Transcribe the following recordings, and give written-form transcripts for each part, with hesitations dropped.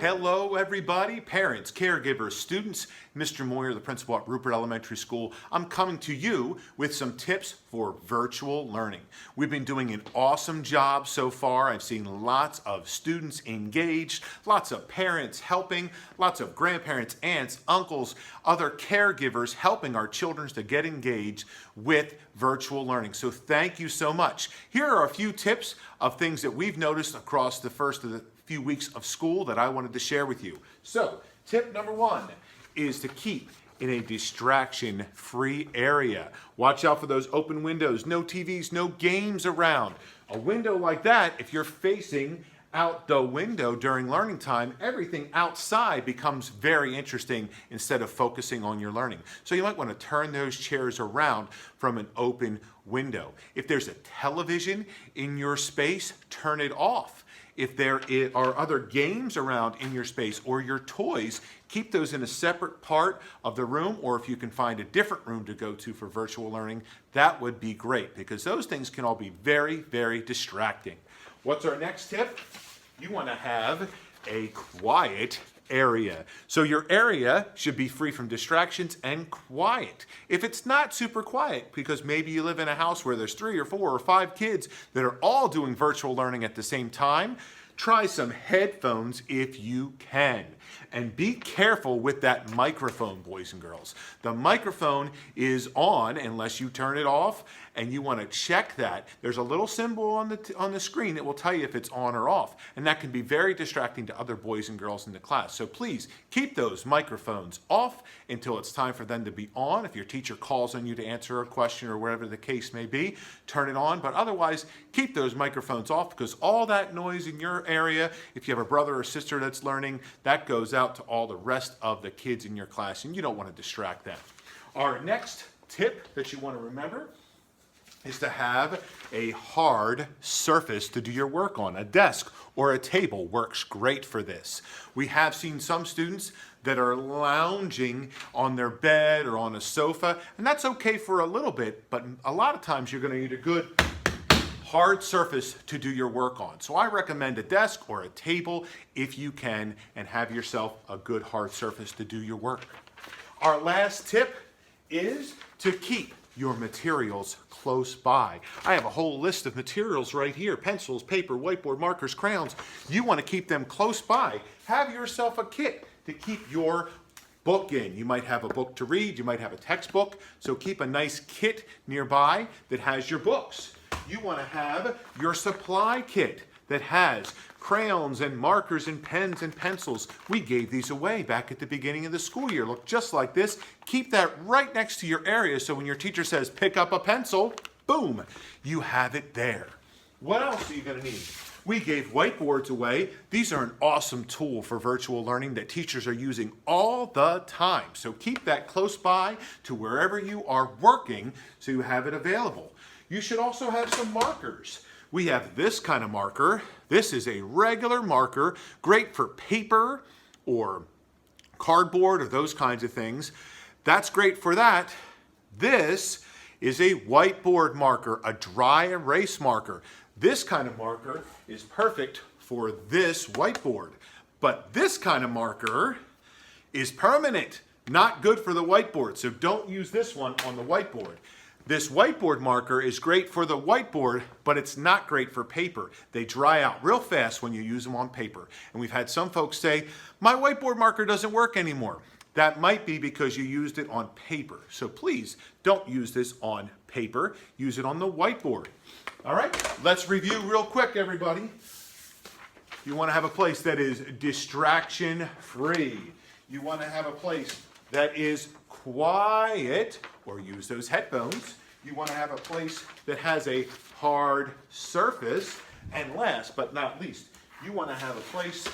Hello everybody, parents, caregivers, students. Mr. Moyer, the principal at Rupert Elementary School. I'm coming to you with some tips for virtual learning. We've been doing an awesome job so far. I've seen lots of students engaged, lots of parents helping, lots of grandparents, aunts, uncles, other caregivers helping our children to get engaged with virtual learning. So thank you so much. Here are a few tips of things that we've noticed across the first of the few weeks of school that I wanted to share with you. So, tip number one is to keep in a distraction-free area. Watch out for those open windows, no TVs, no games around. A window like that, if you're facing out the window during learning time, everything outside becomes very interesting instead of focusing on your learning. So you might want to turn those chairs around from an open window. If there's a television in your space, turn it off. If there are other games around in your space or your toys, keep those in a separate part of the room, or if you can find a different room to go to for virtual learning, that would be great because those things can all be very, very distracting. What's our next tip? You want to have a quiet area. So your area should be free from distractions and quiet. If it's not super quiet, because maybe you live in a house where there's 3 or 4 or 5 kids that are all doing virtual learning at the same time, try some headphones if you can. And be careful with that microphone, boys and girls. The microphone is on unless you turn it off, and you want to check that. There's a little symbol on the screen that will tell you if it's on or off, and that can be very distracting to other boys and girls in the class. So please keep those microphones off until it's time for them to be on. If your teacher calls on you to answer a question or whatever the case may be, turn it on, but otherwise keep those microphones off because all that noise in your area, if you have a brother or sister that's learning, that goes out to all the rest of the kids in your class, and you don't want to distract them. Our next tip that you want to remember is to have a hard surface to do your work on. A desk or a table works great for this. We have seen some students that are lounging on their bed or on a sofa, and that's okay for a little bit, but a lot of times you're going to need a good hard surface to do your work on. So I recommend a desk or a table if you can, and have yourself a good hard surface to do your work. Our last tip is to keep your materials close by. I have a whole list of materials right here: pencils, paper, whiteboard, markers, crayons. You want to keep them close by. Have yourself a kit to keep your book in. You might have a book to read, you might have a textbook, so keep a nice kit nearby that has your books. You want to have your supply kit that has crayons and markers and pens and pencils. We gave these away back at the beginning of the school year. Look just like this. Keep that right next to your area so when your teacher says pick up a pencil, boom, you have it there. What else are you going to need? We gave whiteboards away. These are an awesome tool for virtual learning that teachers are using all the time. So keep that close by to wherever you are working so you have it available. You should also have some markers. We have this kind of marker. This is a regular marker, great for paper or cardboard or those kinds of things. That's great for that. This is a whiteboard marker, a dry erase marker. This kind of marker is perfect for this whiteboard. But this kind of marker is permanent, not good for the whiteboard. So don't use this one on the whiteboard. This whiteboard marker is great for the whiteboard, but it's not great for paper. They dry out real fast when you use them on paper. And we've had some folks say, my whiteboard marker doesn't work anymore. That might be because you used it on paper. So please don't use this on paper. Use it on the whiteboard. All right, let's review real quick, everybody. You want to have a place that is distraction-free. You want to have a place that is quiet, or use those headphones. You want to have a place that has a hard surface. And last but not least, you want to have a place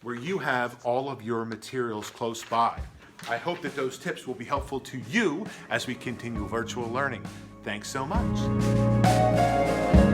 where you have all of your materials close by. I hope that those tips will be helpful to you as we continue virtual learning. Thanks so much.